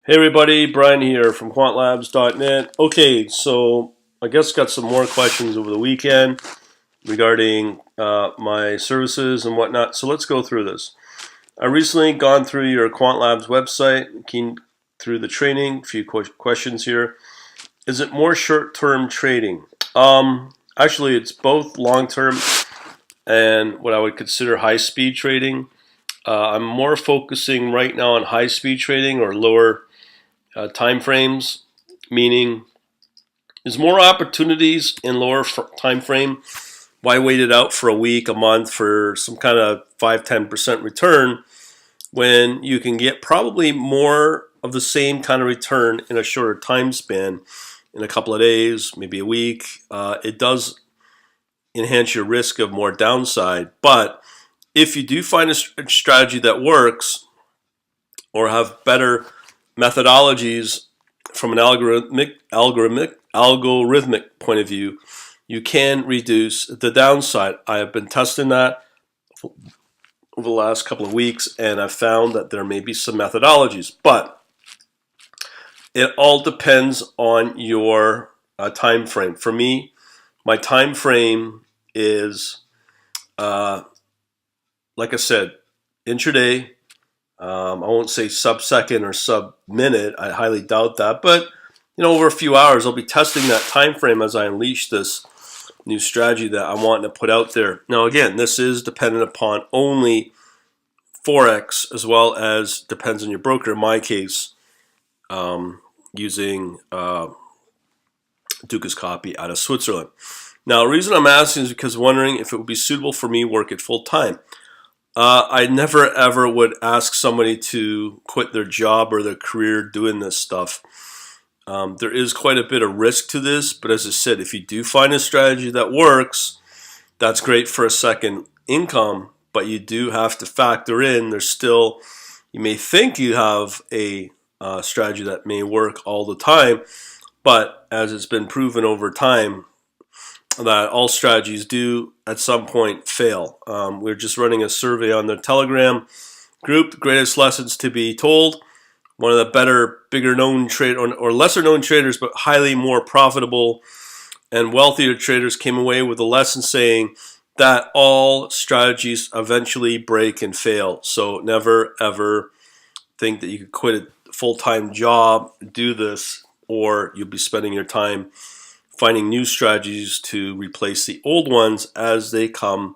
Hey everybody, Brian here from quantlabs.net. Okay, so I guess got some more questions over the weekend regarding my services and whatnot. So let's go through this. I recently gone through your QuantLabs website, keen through the training. A few questions here. Is it more short-term trading? Actually, it's both long-term and what I would consider high-speed trading. I'm more focusing right now on high-speed trading or lower time frames, meaning there's more opportunities in lower time frame. Why wait it out for a week, a month for some kind of 5-10% return when you can get probably more of the same kind of return in a shorter time span, in a couple of days, maybe a week. It does enhance your risk of more downside, but if you do find a strategy that works or have better methodologies from an algorithmic point of view, you can reduce the downside. I have been testing that over the last couple of weeks, and I've found that there may be some methodologies, but it all depends on your time frame. For me, my time frame is, like I said, intraday. I won't say sub-second or sub-minute. I highly doubt that. But, over a few hours, I'll be testing that time frame as I unleash this new strategy that I'm wanting to put out there. Now, again, this is dependent upon only Forex as well as depends on your broker. In my case, using Duca's copy out of Switzerland. Now, the reason I'm asking is because wondering if it would be suitable for me to work it full time. I never ever would ask somebody to quit their job or their career doing this stuff. There is quite a bit of risk to this, but as I said, if you do find a strategy that works, that's great for a second income, but you do have to factor in there's still, you may think you have a strategy that may work all the time, but as it's been proven over time, that all strategies do at some point fail. We're just running a survey on the Telegram group, the greatest lessons to be told. One of the better, bigger known trade or lesser known traders, but highly more profitable and wealthier traders came away with a lesson saying that all strategies eventually break and fail. So never ever think that you could quit a full-time job, do this, or you'll be spending your time finding new strategies to replace the old ones as they come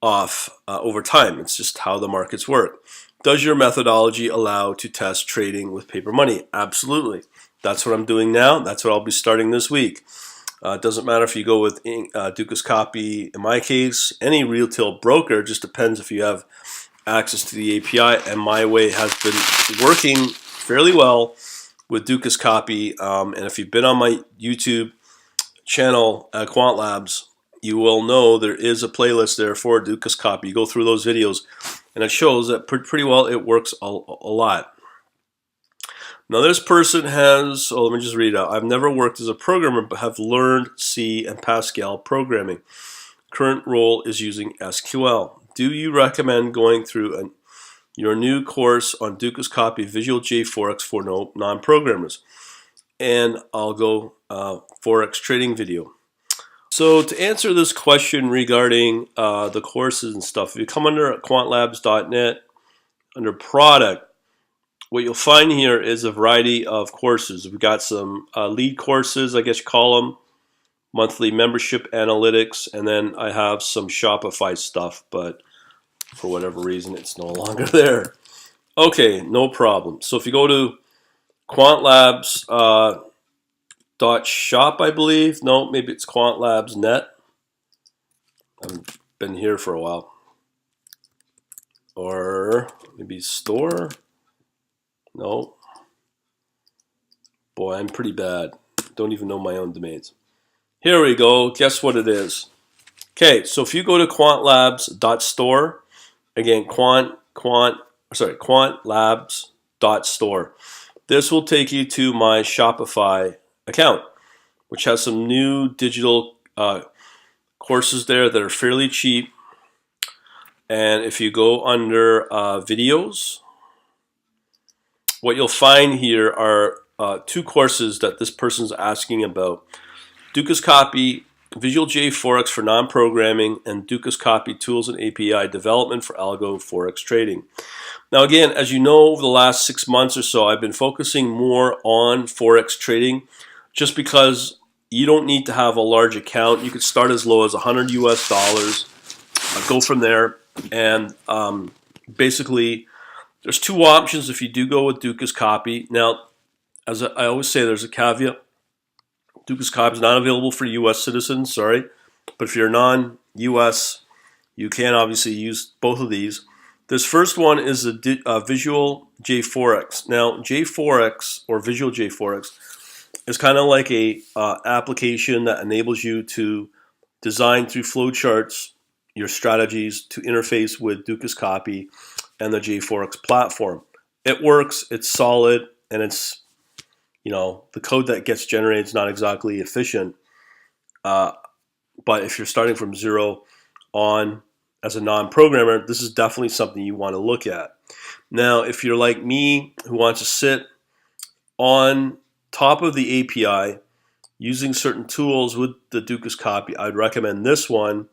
off over time. It's just how the markets work. Does your methodology allow to test trading with paper money? Absolutely. That's what I'm doing now. That's what I'll be starting this week. It doesn't matter if you go with Duca's copy. In my case, any retail broker, just depends if you have access to the API, and my way has been working fairly well with Duca's copy. And if you've been on my YouTube channel at QuantLabs, you will know there is a playlist there for Duca's copy. You go through those videos, and it shows that pretty well it works a lot. Now this person has, let me just read it out. I've never worked as a programmer, but have learned C and Pascal programming. Current role is using SQL. Do you recommend going through your new course on Duca's copy Visual J Forex for non-programmers? And I'll go Forex trading video. So to answer this question regarding the courses and stuff, if you come under quantlabs.net, under product, what you'll find here is a variety of courses. We've got some lead courses, I guess you call them, monthly membership analytics, and then I have some Shopify stuff, but for whatever reason, it's no longer there. Okay, no problem. So if you go to quantlabs.shop, I believe. No, maybe it's quantlabs.net. I haven't been here for a while. Or maybe store. No. Boy, I'm pretty bad. Don't even know my own domains. Here we go. Guess what it is? Okay, so if you go to quantlabs.store, again, quantlabs.store. This will take you to my Shopify account, which has some new digital courses there that are fairly cheap. And if you go under videos, what you'll find here are two courses that this person's asking about. Dukas Copy Visual J Forex for non-programming and Dukas Copy Tools and API Development for Algo Forex Trading. Now again, as you know, over the last 6 months or so, I've been focusing more on Forex trading just because you don't need to have a large account. You could start as low as $100 US, go from there, and basically there's two options if you do go with Dukas Copy. Now, as I always say, there's a caveat. Dukas Copy is not available for U.S. citizens, sorry. But if you're non-U.S., you can obviously use both of these. This first one is a Visual J Forex. Now, J Forex or Visual J Forex is kind of like a application that enables you to design through flowcharts your strategies to interface with Dukas Copy and the J Forex platform. It works, it's solid, and it's, you know, the code that gets generated is not exactly efficient. But if you're starting from zero on as a non-programmer, this is definitely something you want to look at. Now, if you're like me who wants to sit on top of the API using certain tools with the Dukas Copy, I'd recommend this one.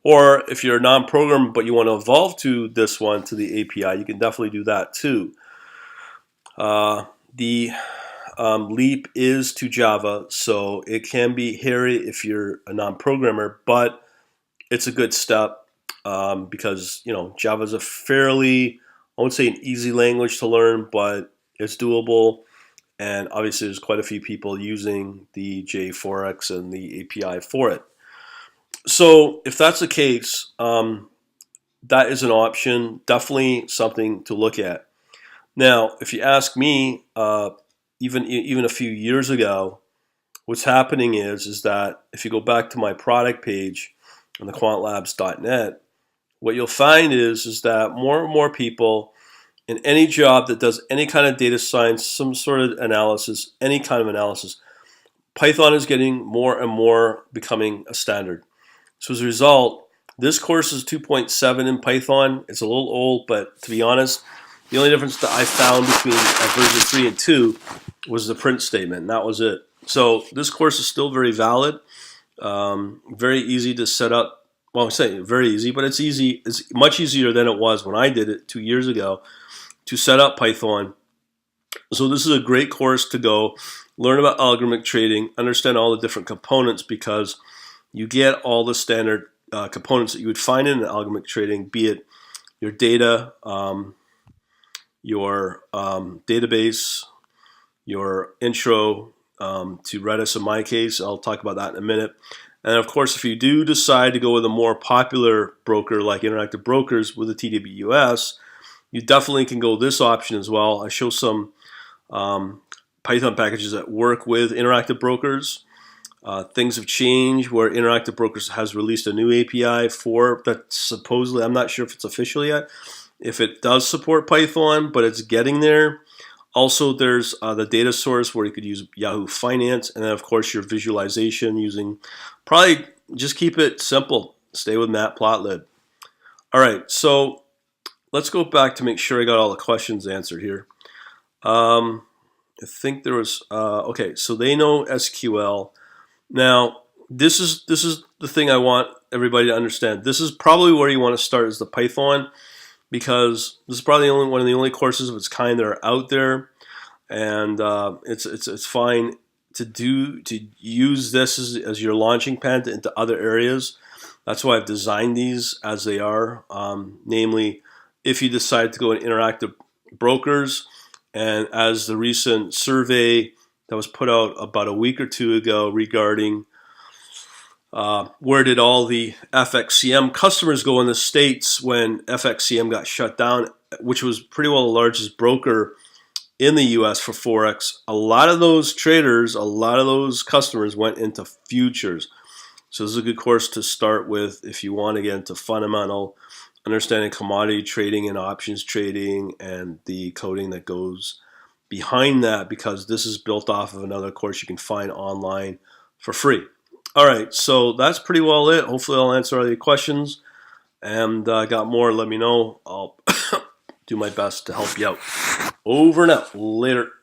Or if you're a non-programmer but you want to evolve to this one, to the API, you can definitely do that too. The leap is to Java, so it can be hairy if you're a non-programmer, but it's a good step because, you know, Java is a fairly, I won't say an easy language to learn, but it's doable. And obviously there's quite a few people using the JForex and the API for it. So if that's the case, that is an option, definitely something to look at. Now, if you ask me, even a few years ago, what's happening is that if you go back to my product page on the quantlabs.net, what you'll find is that more and more people in any job that does any kind of data science, some sort of analysis, any kind of analysis, Python is getting more and more becoming a standard. So as a result, this course is 2.7 in Python. It's a little old, but to be honest, the only difference that I found between version 3 and 2 was the print statement, and that was it. So this course is still very valid, very easy to set up. Well, I'm saying very easy, but it's easy. It's much easier than it was when I did it 2 years ago to set up Python. So this is a great course to go learn about algorithmic trading, understand all the different components, because you get all the standard components that you would find in algorithmic trading, be it your data, your database, your intro to Redis in my case. I'll talk about that in a minute. And of course, if you do decide to go with a more popular broker like Interactive Brokers with the TWS, you definitely can go this option as well. I show some Python packages that work with Interactive Brokers. Things have changed where Interactive Brokers has released a new API for that supposedly, I'm not sure if it's official yet, if it does support Python, but it's getting there. Also, there's the data source where you could use Yahoo Finance, and then of course your visualization using, probably just keep it simple. Stay with Matplotlib. All right, so let's go back to make sure I got all the questions answered here. I think there was, okay, so they know SQL. Now, this is the thing I want everybody to understand. This is probably where you want to start, is the Python, because this is probably one of the only courses of its kind that are out there, and it's fine to use this as your launching pad into other areas. That's why I've designed these as they are. Namely, if you decide to go in Interactive Brokers, and as the recent survey that was put out about a week or two ago regarding where did all the FXCM customers go in the States when FXCM got shut down, which was pretty well the largest broker in the US for Forex. A lot of those traders, a lot of those customers went into futures. So this is a good course to start with if you want to get into fundamental understanding commodity trading and options trading and the coding that goes behind that, because this is built off of another course you can find online for free. All right, so that's pretty well it. Hopefully I'll answer all your questions, and got more, let me know. I'll do my best to help you out. Over and out. Later.